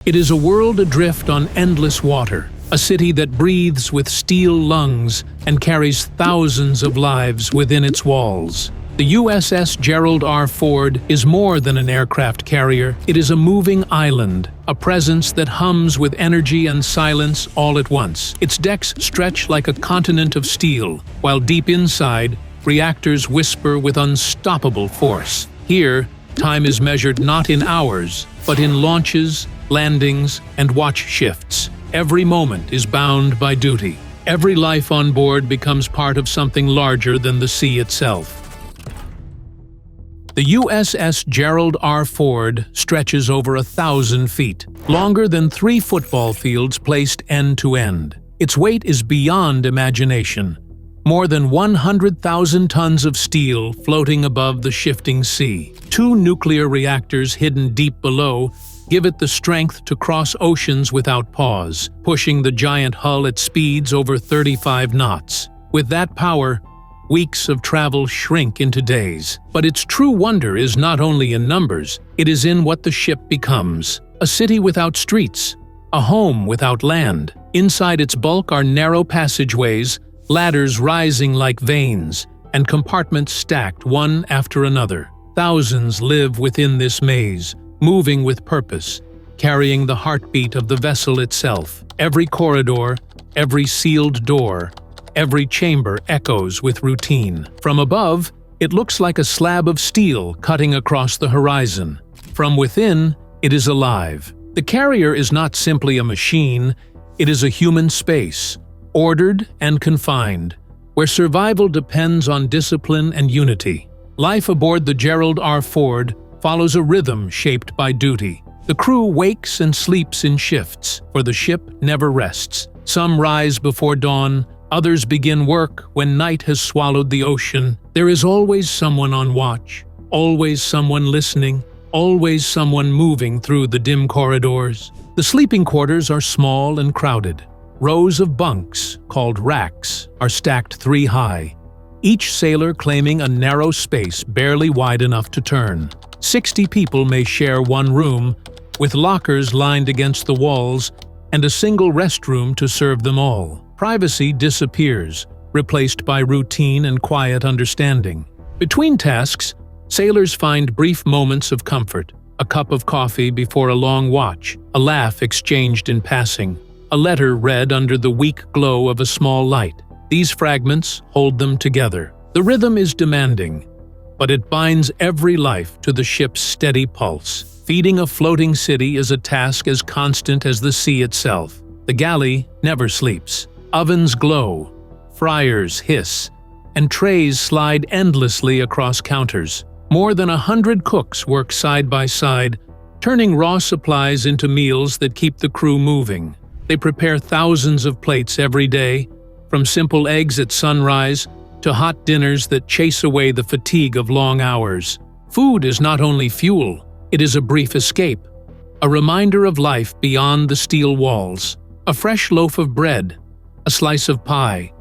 It is a world adrift on endless water, a city that breathes with steel lungs and carries thousands of lives within its walls. The USS Gerald R. Ford is more than an aircraft carrier. It is a moving island, a presence that hums with energy and silence all at once. Its decks stretch like a continent of steel, while deep inside, reactors whisper with unstoppable force. Here, time is measured not in hours, but in launches, landings, and watch shifts. Every moment is bound by duty. Every life on board becomes part of something larger than the sea itself. The USS Gerald R. Ford stretches over 1,000 feet, longer than 3 football fields placed end to end. Its weight is beyond imagination. More than 100,000 tons of steel floating above the shifting sea. 2 nuclear reactors hidden deep below give it the strength to cross oceans without pause, pushing the giant hull at speeds over 35 knots. With that power, weeks of travel shrink into days. But its true wonder is not only in numbers, it is in what the ship becomes. A city without streets, a home without land. Inside its bulk are narrow passageways, ladders rising like veins, and compartments stacked one after another. Thousands live within this maze, moving with purpose, carrying the heartbeat of the vessel itself. Every corridor, every sealed door, every chamber echoes with routine. From above, it looks like a slab of steel cutting across the horizon. From within, it is alive. The carrier is not simply a machine, it is a human space, ordered and confined, where survival depends on discipline and unity. Life aboard the Gerald R. Ford follows a rhythm shaped by duty. The crew wakes and sleeps in shifts, for the ship never rests. Some rise before dawn, others begin work when night has swallowed the ocean. There is always someone on watch, always someone listening, always someone moving through the dim corridors. The sleeping quarters are small and crowded. Rows of bunks, called racks, are stacked 3 high, each sailor claiming a narrow space barely wide enough to turn. 60 people may share one room, with lockers lined against the walls and a single restroom to serve them all. Privacy disappears, replaced by routine and quiet understanding. Between tasks, sailors find brief moments of comfort, a cup of coffee before a long watch, a laugh exchanged in passing, a letter read under the weak glow of a small light. These fragments hold them together. The rhythm is demanding, but it binds every life to the ship's steady pulse. Feeding a floating city is a task as constant as the sea itself. The galley never sleeps. Ovens glow, fryers hiss, and trays slide endlessly across counters. More than 100 cooks work side by side, turning raw supplies into meals that keep the crew moving. They prepare thousands of plates every day, from simple eggs at sunrise to hot dinners that chase away the fatigue of long hours. Food is not only fuel, it is a brief escape, a reminder of life beyond the steel walls. A fresh loaf of bread, a slice of pie,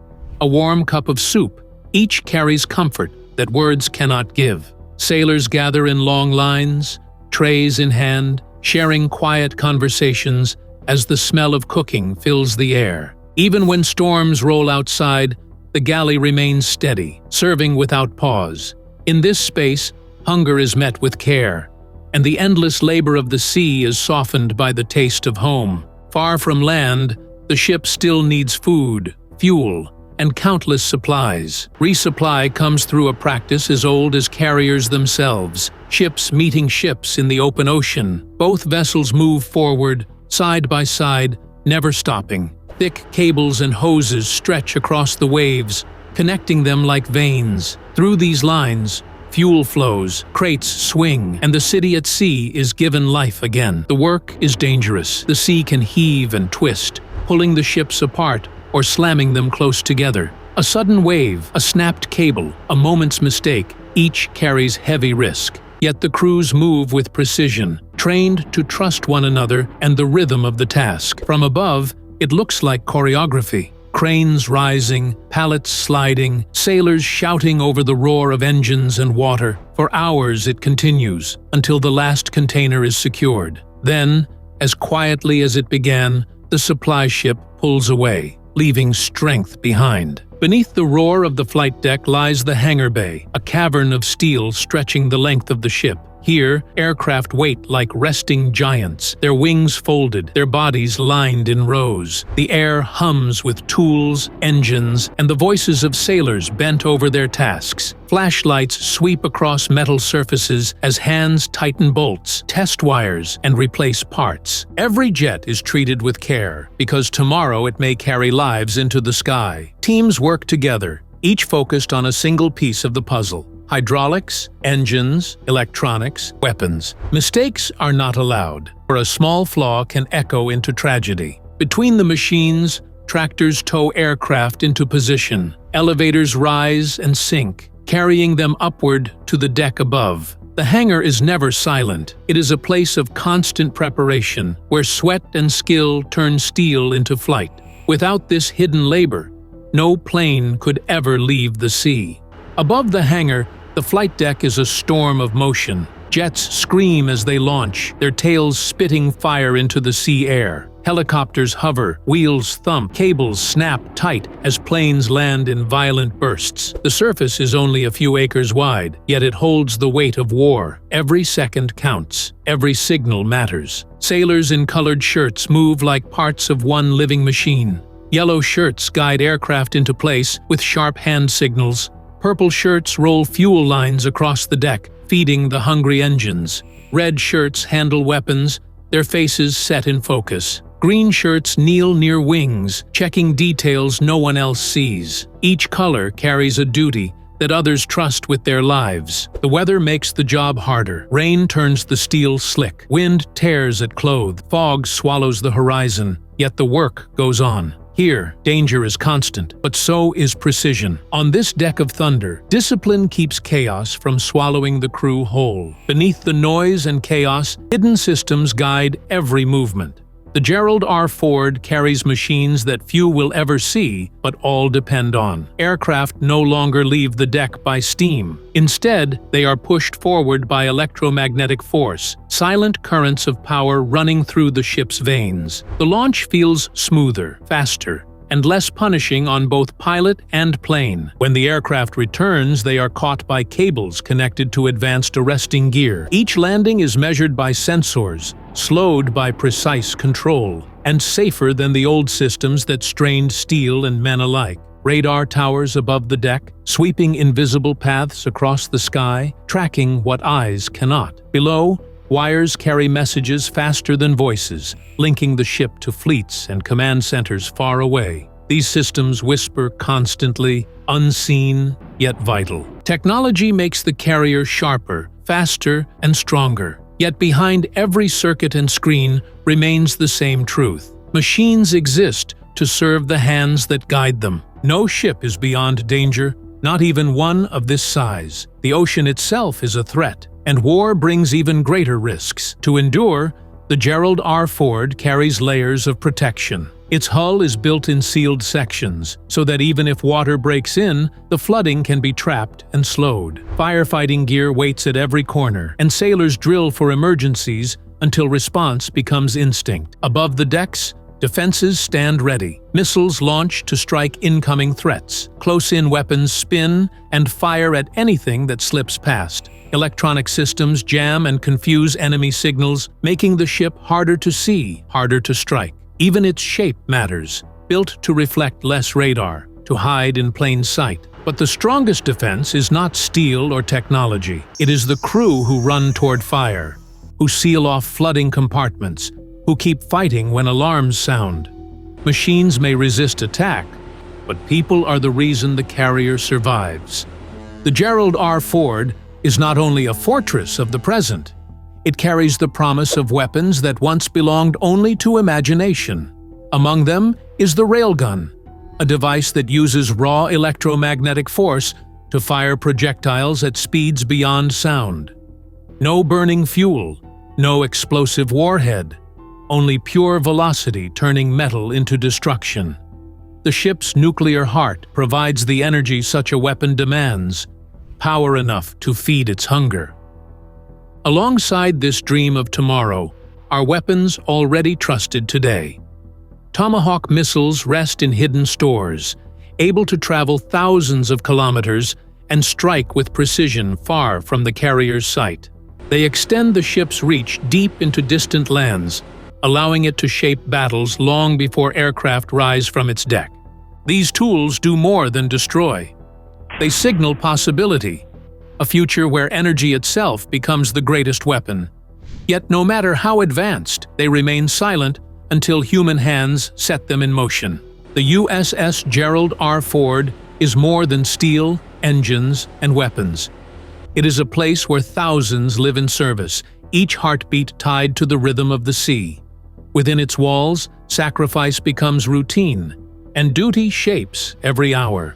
a warm cup of soup, each carries comfort that words cannot give. Sailors gather in long lines, trays in hand, sharing quiet conversations as the smell of cooking fills the air. Even when storms roll outside, the galley remains steady, serving without pause. In this space, hunger is met with care, and the endless labor of the sea is softened by the taste of home. Far from land, the ship still needs food, fuel, and countless supplies. Resupply comes through a practice as old as carriers themselves, ships meeting ships in the open ocean. Both vessels move forward, side by side, never stopping. Thick cables and hoses stretch across the waves, connecting them like veins. Through these lines, fuel flows, crates swing, and the city at sea is given life again. The work is dangerous. The sea can heave and twist, pulling the ships apart or slamming them close together. A sudden wave, a snapped cable, a moment's mistake, each carries heavy risk. Yet the crews move with precision, trained to trust one another and the rhythm of the task. From above, it looks like choreography. Cranes rising, pallets sliding, sailors shouting over the roar of engines and water. For hours it continues, until the last container is secured. Then, As quietly as it began, the supply ship pulls away, leaving strength behind. Beneath the roar of the flight deck lies the hangar bay, a cavern of steel stretching the length of the ship. Here, aircraft wait like resting giants, their wings folded, their bodies lined in rows. The air hums with tools, engines, and the voices of sailors bent over their tasks. Flashlights sweep across metal surfaces as hands tighten bolts, test wires, and replace parts. Every jet is treated with care, because tomorrow it may carry lives into the sky. Teams work together, each focused on a single piece of the puzzle. Hydraulics, engines, electronics, weapons. Mistakes are not allowed, for a small flaw can echo into tragedy. Between the machines, tractors tow aircraft into position. Elevators rise and sink, carrying them upward to the deck above. The hangar is never silent. It is a place of constant preparation, where sweat and skill turn steel into flight. Without this hidden labor, no plane could ever leave the sea. Above the hangar, the flight deck is a storm of motion. Jets scream as they launch, their tails spitting fire into the sea air. Helicopters hover, wheels thump, cables snap tight as planes land in violent bursts. The surface is only a few acres wide, yet it holds the weight of war. Every second counts. Every signal matters. Sailors in colored shirts move like parts of one living machine. Yellow shirts guide aircraft into place with sharp hand signals. Purple shirts roll fuel lines across the deck, feeding the hungry engines. Red shirts handle weapons, their faces set in focus. Green shirts kneel near wings, checking details no one else sees. Each color carries a duty that others trust with their lives. The weather makes the job harder. Rain turns the steel slick. Wind tears at clothes. Fog swallows the horizon, yet the work goes on. Here, danger is constant, but so is precision. On this deck of thunder, discipline keeps chaos from swallowing the crew whole. Beneath the noise and chaos, hidden systems guide every movement. The Gerald R. Ford carries machines that few will ever see, but all depend on. Aircraft no longer leave the deck by steam. Instead, they are pushed forward by electromagnetic force, silent currents of power running through the ship's veins. The launch feels smoother, faster, and less punishing on both pilot and plane. When the aircraft returns, they are caught by cables connected to advanced arresting gear. Each landing is measured by sensors, slowed by precise control, and safer than the old systems that strained steel and men alike. Radar towers above the deck, sweeping invisible paths across the sky, tracking what eyes cannot. Below, wires carry messages faster than voices, linking the ship to fleets and command centers far away. These systems whisper constantly, unseen yet vital. Technology makes the carrier sharper, faster, and stronger. Yet behind every circuit and screen remains the same truth. Machines exist to serve the hands that guide them. No ship is beyond danger, not even one of this size. The ocean itself is a threat, and war brings even greater risks. To endure, the Gerald R. Ford carries layers of protection. Its hull is built in sealed sections, so that even if water breaks in, the flooding can be trapped and slowed. Firefighting gear waits at every corner, and sailors drill for emergencies until response becomes instinct. Above the decks, defenses stand ready. Missiles launch to strike incoming threats. Close-in weapons spin and fire at anything that slips past. Electronic systems jam and confuse enemy signals, making the ship harder to see, harder to strike. Even its shape matters, built to reflect less radar, to hide in plain sight. But the strongest defense is not steel or technology. It is the crew who run toward fire, who seal off flooding compartments, who keep fighting when alarms sound. Machines may resist attack, but people are the reason the carrier survives. The Gerald R. Ford is not only a fortress of the present, it carries the promise of weapons that once belonged only to imagination. Among them is the railgun, a device that uses raw electromagnetic force to fire projectiles at speeds beyond sound. No burning fuel, no explosive warhead, only pure velocity turning metal into destruction. The ship's nuclear heart provides the energy such a weapon demands, power enough to feed its hunger. Alongside this dream of tomorrow, are weapons already trusted today. Tomahawk missiles rest in hidden stores, able to travel thousands of kilometers and strike with precision far from the carrier's sight. They extend the ship's reach deep into distant lands, allowing it to shape battles long before aircraft rise from its deck. These tools do more than destroy. They signal possibility, a future where energy itself becomes the greatest weapon. Yet no matter how advanced, they remain silent until human hands set them in motion. The USS Gerald R. Ford is more than steel, engines, and weapons. It is a place where thousands live in service, each heartbeat tied to the rhythm of the sea. Within its walls, sacrifice becomes routine, and duty shapes every hour.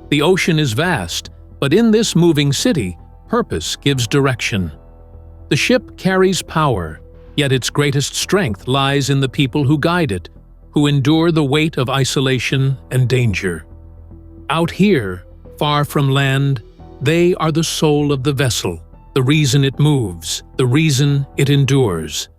The ocean is vast, but in this moving city, purpose gives direction. The ship carries power, yet its greatest strength lies in the people who guide it, who endure the weight of isolation and danger. Out here, far from land, they are the soul of the vessel, the reason it moves, the reason it endures.